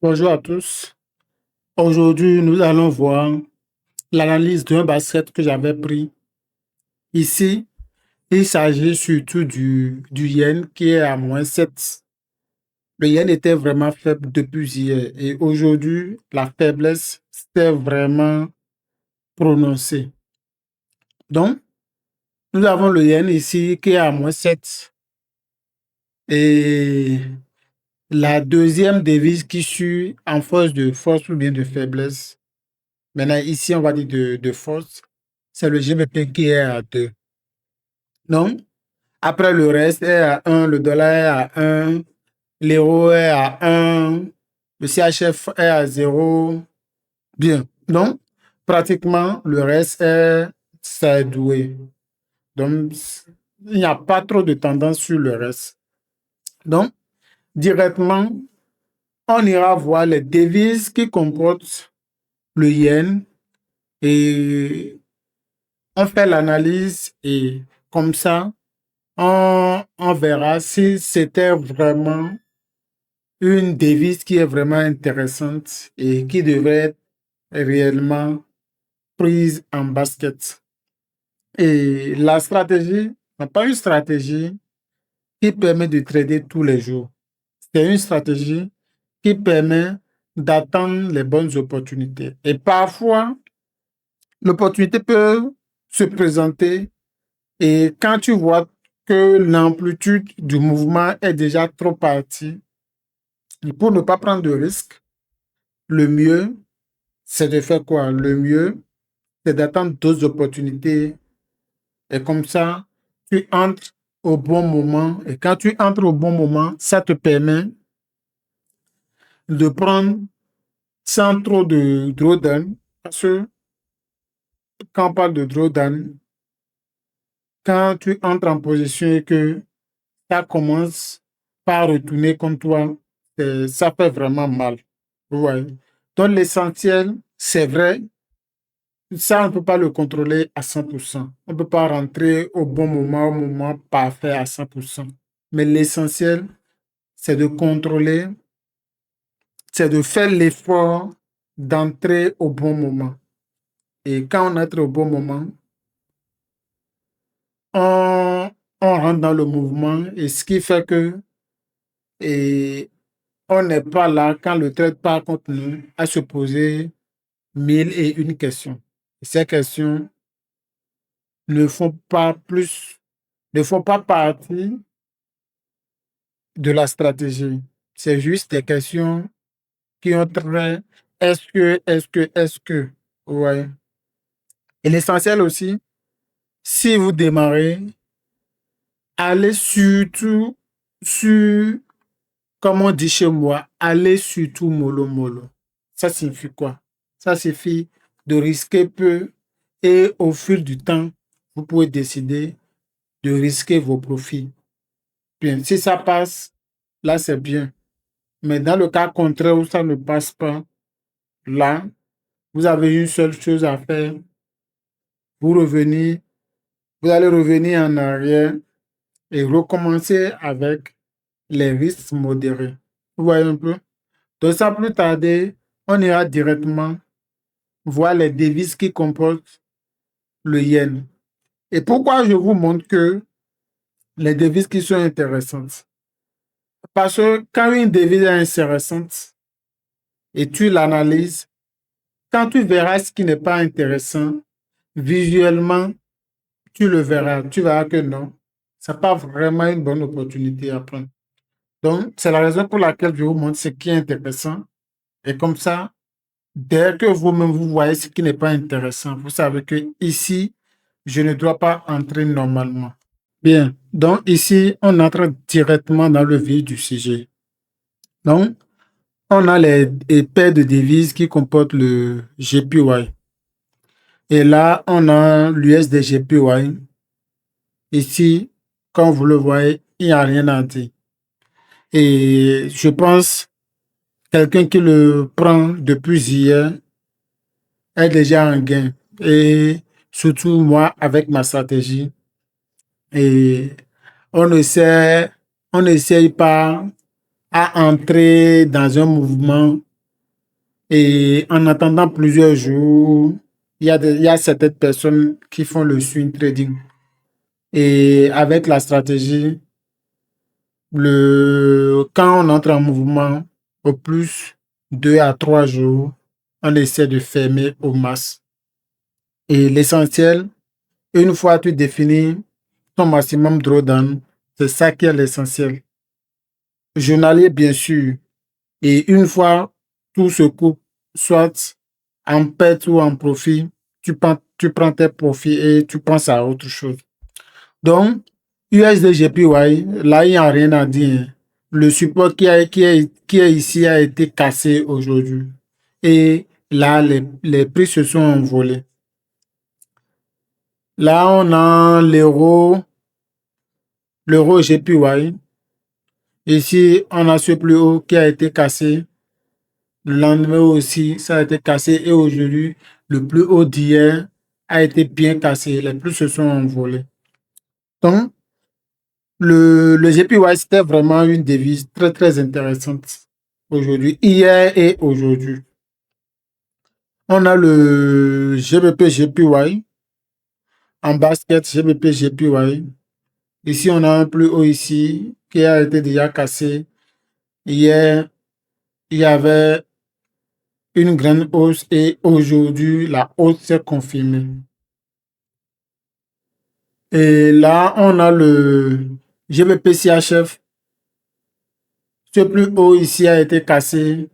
Bonjour à tous. Aujourd'hui, nous allons voir l'analyse d'un basket que j'avais pris. Ici, il s'agit surtout du yen qui est à -7. Le yen était vraiment faible depuis hier et aujourd'hui, la faiblesse s'est vraiment prononcée. Donc, nous avons le yen ici qui est à -7 et la deuxième devise qui suit en force ou bien de faiblesse. Maintenant, ici, on va dire de force, c'est le GBP qui est à 2. Donc, après le reste est à 1, le dollar est à 1, l'euro est à 1, le CHF est à 0. Bien. Donc, pratiquement, le reste c'est doué. Donc, il n'y a pas trop de tendance sur le reste. Donc, directement, on ira voir les devises qui comportent le yen et on fait l'analyse et comme ça, on verra si c'était vraiment une devise qui est vraiment intéressante et qui devrait être réellement prise en basket. Et la stratégie n'est pas une stratégie qui permet de trader tous les jours. C'est une stratégie qui permet d'attendre les bonnes opportunités. Et parfois, l'opportunité peut se présenter et quand tu vois que l'amplitude du mouvement est déjà trop partie, et pour ne pas prendre de risques, le mieux, c'est de faire quoi? Le mieux, c'est d'attendre d'autres opportunités. Et comme ça, tu entres au bon moment. Et quand tu entres au bon moment, ça te permet de prendre sans trop de drawdown. Parce que quand on parle de drawdown, quand tu entres en position et que ça commence par retourner contre toi, ça fait vraiment mal. Ouais. Donc l'essentiel, c'est vrai, ça, on ne peut pas le contrôler à 100%. On ne peut pas rentrer au bon moment, au moment parfait à 100%. Mais l'essentiel, c'est de contrôler, c'est de faire l'effort d'entrer au bon moment. Et quand on entre au bon moment, on, on rentre dans le mouvement et ce qui fait que et on n'est pas là quand le trade part contre nous à se poser mille et une questions. Et ces questions ne font pas plus, ne font pas partie de la stratégie. C'est juste des questions qui ont trait est-ce que. Ouais. Et l'essentiel aussi, si vous démarrez, allez surtout sur, comme on dit chez moi, allez surtout mollo mollo. Ça signifie quoi? Ça signifie de risquer peu et au fil du temps, vous pouvez décider de risquer vos profits. Bien, si ça passe, là c'est bien. Mais dans le cas contraire où ça ne passe pas, là, vous avez une seule chose à faire. Vous revenez, vous allez revenir en arrière et recommencer avec les risques modérés. Vous voyez un peu? Donc, sans plus tarder, on ira directement voir les devises qui comportent le yen. Et pourquoi je vous montre que les devises qui sont intéressantes? Parce que quand une devise est intéressante et tu l'analyses, quand tu verras ce qui n'est pas intéressant, visuellement, tu le verras. Tu verras que non, ce n'est pas vraiment une bonne opportunité à prendre. Donc, c'est la raison pour laquelle je vous montre ce qui est intéressant. Et comme ça, dès que vous-même vous voyez ce qui n'est pas intéressant, vous savez que ici, je ne dois pas entrer normalement. Bien, donc ici, on entre directement dans le vif du sujet. Donc, on a les paires de devises qui comportent le JPY. Et là, on a l'USD JPY. Ici, comme vous le voyez, il n'y a rien à dire. Et je pense quelqu'un qui le prend depuis hier est déjà en gain. Et surtout moi, avec ma stratégie. Et on essaie, on n'essaye pas à entrer dans un mouvement Et en attendant plusieurs jours, il y a certaines personnes qui font le swing trading. Et avec la stratégie, quand on entre en mouvement, au plus 2 à 3 jours, on essaie de fermer au max. Et l'essentiel, une fois tu définis ton maximum drawdown, c'est ça qui est l'essentiel. Journalier, bien sûr. Et une fois tout se coupe, soit en perte ou en profit, tu prends tes profits et tu penses à autre chose. Donc, USDJPY, là, il n'y a rien à dire. Le support qui est ici a été cassé aujourd'hui. Et là, les prix se sont envolés. Là, on a l'euro JPY. Ici, on a ce plus haut qui a été cassé. Le lendemain aussi, ça a été cassé. Et aujourd'hui, le plus haut d'hier a été bien cassé. Les prix se sont envolés. Donc, le JPY, c'était vraiment une devise très, très intéressante aujourd'hui, hier et aujourd'hui. On a le GBP JPY en basket, GBP JPY. Ici, on a un plus haut ici qui a été déjà cassé. Hier, il y avait une grande hausse et aujourd'hui, la hausse s'est confirmée. Et là, on a le GBP CHF. Ce plus haut ici a été cassé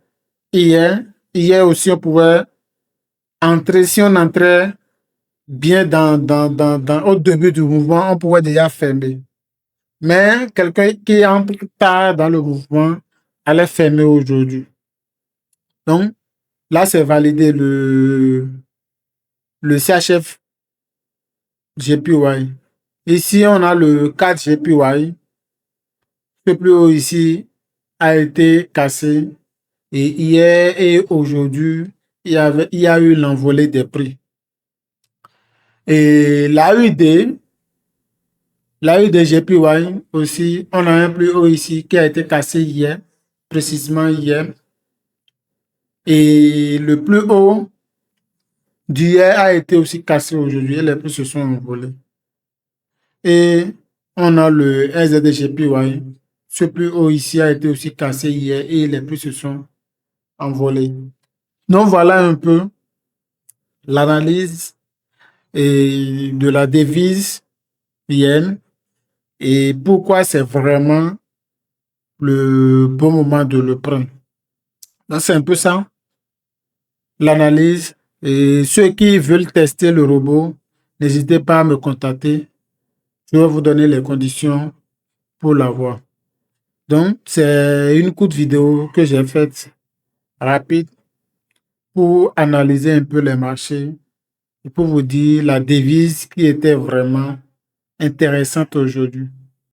hier. Hier aussi, on pouvait entrer. Si on entrait bien au début du mouvement, on pouvait déjà fermer. Mais quelqu'un qui entre tard dans le mouvement allait fermer aujourd'hui. Donc, là, c'est validé le CHF JPY. Ici, on a le 4 JPY. Le plus haut ici a été cassé. Et hier et aujourd'hui, il y a eu l'envolée des prix. Et la UD JPY aussi, on a un plus haut ici qui a été cassé hier, précisément hier. Et le plus haut d'hier a été aussi cassé aujourd'hui et les prix se sont envolés. Et on a le SZJPY. Ce plus haut ici a été aussi cassé hier et les prix se sont envolés. Donc voilà un peu l'analyse de la devise yen et pourquoi c'est vraiment le bon moment de le prendre. Donc c'est un peu ça, l'analyse. Et ceux qui veulent tester le robot, n'hésitez pas à me contacter. Je vais vous donner les conditions pour l'avoir. Donc, c'est une courte vidéo que j'ai faite rapide pour analyser un peu les marchés et pour vous dire la devise qui était vraiment intéressante aujourd'hui.